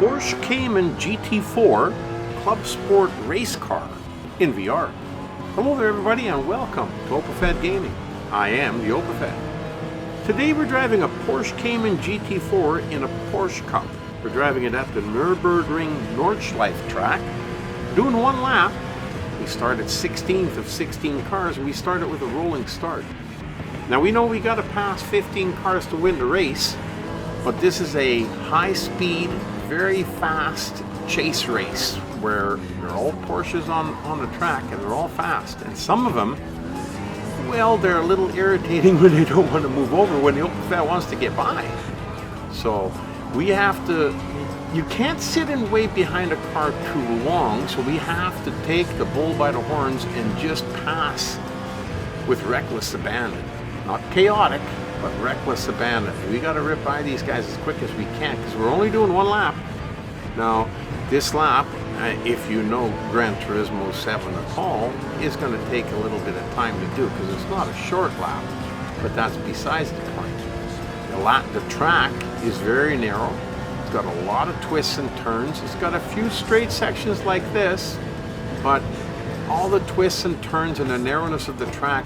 Porsche Cayman GT4 Clubsport race car in VR. Hello there everybody and welcome to OpenFed Gaming. I am the OpenFed. Today we're driving a Porsche Cayman GT4 in a Porsche Cup. We're driving it at the Nürburgring Nordschleife track, doing one lap. We started 16th of 16 cars and we started with a rolling start. Now we know we got to pass 15 cars to win the race, but this is a high-speed, very fast chase race where they're all Porsches on the track and they're all fast. And some of them, well, they're a little irritating when they don't want to move over when the OpenFed wants to get by. So we have to, you can't sit and wait behind a car too long, so we have to take the bull by the horns and just pass with reckless abandon. Not chaotic, but reckless abandon. We got to rip by these guys as quick as we can because we're only doing one lap. Now, this lap, if you know Gran Turismo 7 at all, is going to take a little bit of time to do because it's not a short lap, but that's besides the point. The track is very narrow. It's got a lot of twists and turns. It's got a few straight sections like this, but all the twists and turns and the narrowness of the track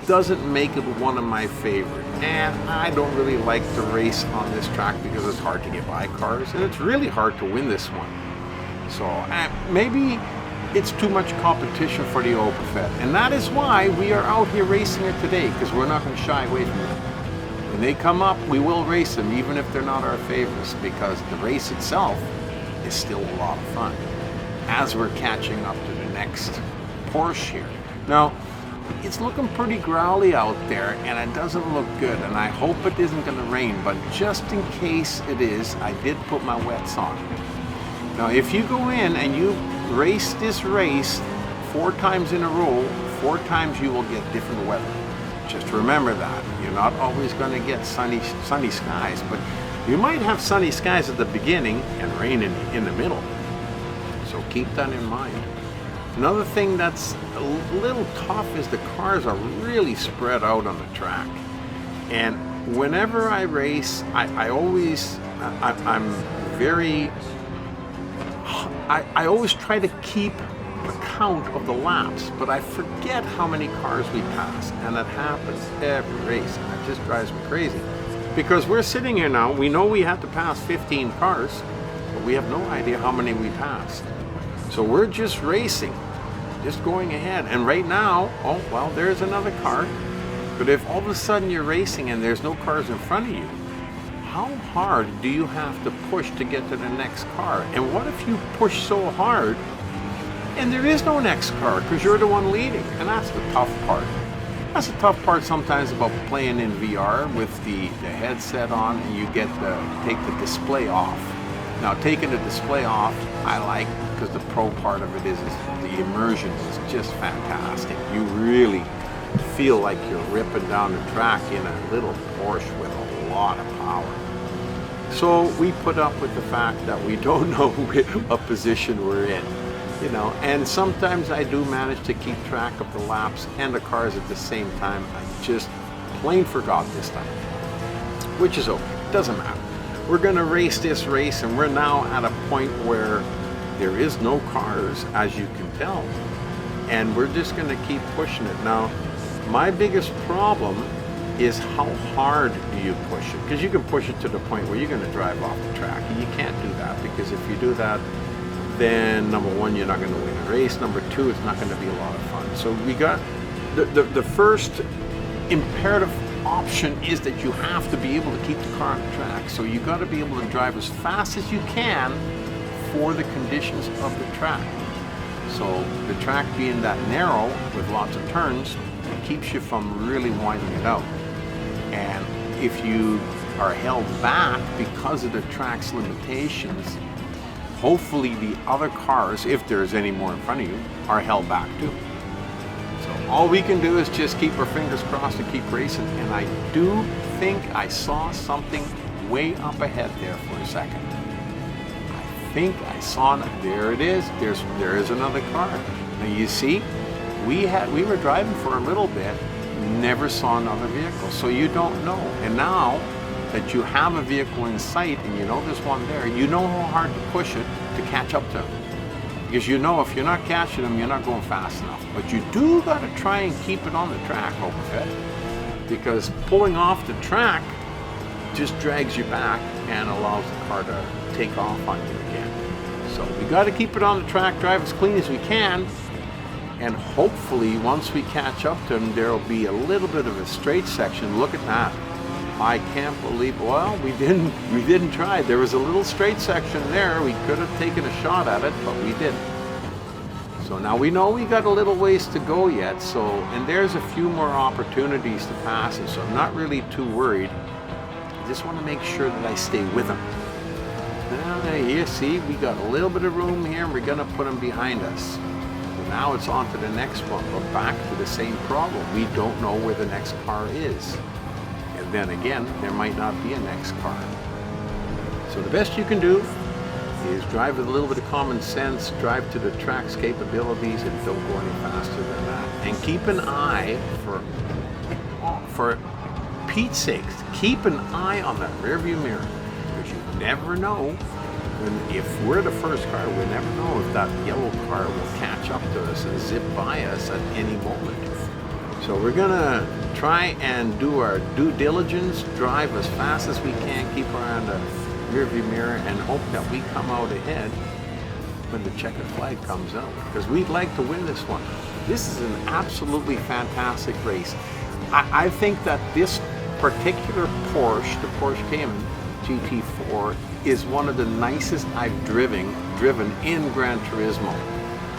doesn't make it one of my favorite. And I don't really like to race on this track because it's hard to get by cars and it's really hard to win this one. So maybe it's too much competition for the OpenFed, and that is why we are out here racing it today, because we're not going to shy away from it. When they come up, we will race them even if they're not our favorites, because the race itself is still a lot of fun as we're catching up to the next Porsche here. Now, it's looking pretty growly out there and it doesn't look good, and I hope it isn't going to rain, but just in case it is, I did put my wets on. Now if you go in and you race this race 4 times in a row, 4 times you will get different weather. Just remember that. You're not always going to get sunny skies, but you might have sunny skies at the beginning and rain in the middle. So keep that in mind. Another thing that's a little tough is the cars are really spread out on the track. And whenever I race, I always try to keep a count of the laps, but I forget how many cars we pass, and it happens every race, and it just drives me crazy. Because we're sitting here now, we know we have to pass 15 cars, but we have no idea how many we passed. So we're just racing, just going ahead. And right now, oh, well, there's another car. But if all of a sudden you're racing and there's no cars in front of you, how hard do you have to push to get to the next car? And what if you push so hard and there is no next car because you're the one leading? And that's the tough part. That's the tough part sometimes about playing in VR with the headset on and you get to take the display off. Now, taking the display off, I like, because the pro part of it is the immersion is just fantastic. You really feel like you're ripping down the track in a little Porsche with a lot of power. So we put up with the fact that we don't know what position we're in, you know, and sometimes I do manage to keep track of the laps and the cars at the same time. I just plain forgot this time, which is okay, doesn't matter. We're going to race this race, and we're now at a point where there is no cars, as you can tell, and we're just going to keep pushing it. Now, my biggest problem is how hard do you push it, because you can push it to the point where you're going to drive off the track, and you can't do that, because if you do that, then number one, you're not going to win a race. Number two, it's not going to be a lot of fun. So we got the first imperative option is that you have to be able to keep the car on the track. So you got to be able to drive as fast as you can for the conditions of the track. So the track being that narrow with lots of turns, it keeps you from really winding it out. And if you are held back because of the track's limitations, hopefully the other cars, if there's any more in front of you, are held back too. So all we can do is just keep our fingers crossed and keep racing. And I do think I saw something way up ahead there for a second. I think I saw, there it is. There is another car. Now you see, we were driving for a little bit, never saw another vehicle, so you don't know. And now that you have a vehicle in sight and you know there's one there, you know how hard to push it to catch up to him. Because you know if you're not catching him, you're not going fast enough. But you do got to try and keep it on the track a little bit, because pulling off the track just drags you back and allows the car to take off on you again. So we got to keep it on the track, drive as clean as we can, and hopefully once we catch up to him, there'll be a little bit of a straight section. Look at that. I can't believe, well, we didn't try. There was a little straight section there. We could have taken a shot at it, but we didn't. So now we know we got a little ways to go yet. So, and there's a few more opportunities to pass it. So I'm not really too worried. I just want to make sure that I stay with him. Now here, see, we got a little bit of room here, and we're gonna put him behind us. So now it's on to the next one. We're back to the same problem. We don't know where the next car is. And then again, there might not be a next car. So the best you can do is drive with a little bit of common sense, drive to the track's capabilities, and don't go any faster than that. And keep an eye for Pete's sakes, keep an eye on that rearview mirror, because you never know. If we're the first car, we never know if that yellow car will catch up to us and zip by us at any moment. So we're gonna try and do our due diligence, drive as fast as we can, keep our eye on the rearview mirror, and hope that we come out ahead when the checkered flag comes out, because we'd like to win this one. This is an absolutely fantastic race. I think that this particular Porsche, the Porsche Cayman GT4, is one of the nicest I've driven in Gran Turismo.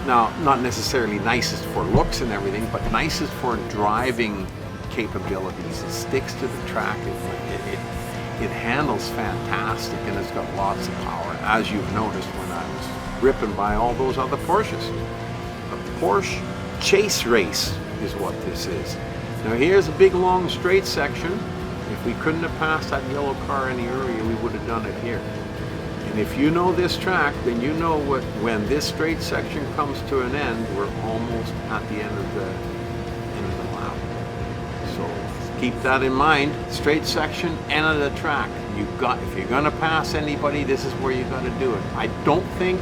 Now, not necessarily nicest for looks and everything, but nicest for driving capabilities. It sticks to the track. It handles fantastic, and it's got lots of power, as you've noticed when I was ripping by all those other Porsches. The Porsche chase race is what this is. Now here's a big long straight section. If we couldn't have passed that yellow car any earlier, we would have done it here. And if you know this track, then you know when this straight section comes to an end, we're almost at the end of the lap. So keep that in mind. Straight section, end of the track. If you're gonna pass anybody, this is where you got to do it. I don't think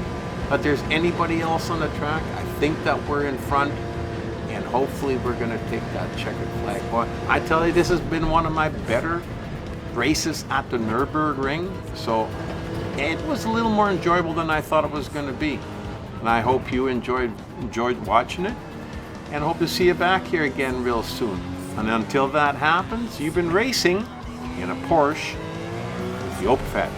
that there's anybody else on the track. I think that we're in front, and hopefully we're gonna take that checkered flag. But I tell you, this has been one of my better races at the Nürburgring. So it was a little more enjoyable than I thought it was going to be. And I hope you enjoyed watching it, and hope to see you back here again real soon. And until that happens, you've been racing in a Porsche with the Opafat.